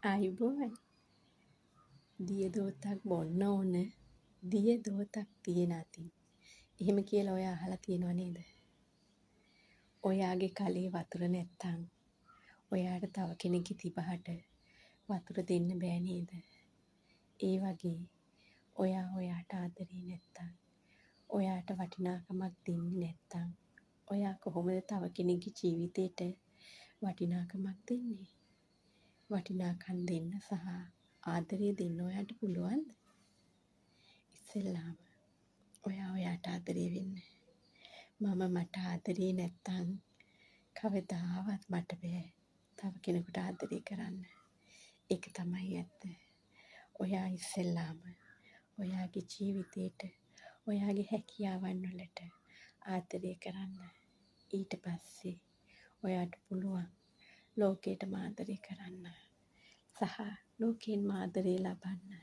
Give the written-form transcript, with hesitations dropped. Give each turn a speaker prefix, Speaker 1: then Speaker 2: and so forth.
Speaker 1: ආයුබෝවන් දිය දෝතක් බොන්න ඕන දිය දෝතක් තියෙන අතින්. එහෙම කියලා ඔයා අහලා තියෙනව නේද? ඔයාගේ කලේ වතුර නැත්තම් ඔයාට තව කෙනෙක්ගේ තිබහට වතුර දෙන්න බෑ නේද? ඒ වගේ ඔයා ඔයාට ආදරේ නැත්තම් ඔයාට වටිනාකමක් දෙන්නේ නැත්තම් ඔයා කොහොමද තව කෙනෙක්ගේ ජීවිතේට වටිනාකමක් දෙන්නේ? වටිනාකම් දෙන්න සහ ආදරේ දෙන්න ඔයාට පුළුවන්ද? ඉස්සෙල්ලාම ඔයා ඔයාට ආදරේ වෙන්න. මම මට ආදරේ නැත්තම් කවදාවත් මට බෑ තව කෙනෙකුට ආදරේ කරන්න. ඒක තමයි ඇත්ත. ඔයා ඉස්සෙල්ලාම ඔයාගේ ජීවිතේට ඔයාගේ හැකියාවන් වලට ආදරේ කරන්න. ඊට පස්සේ ඔයාට පුළුවන් ලෝකයට ආදරේ කරන්න. සහ ලෝකයෙන් ආදරේ ලබන්න.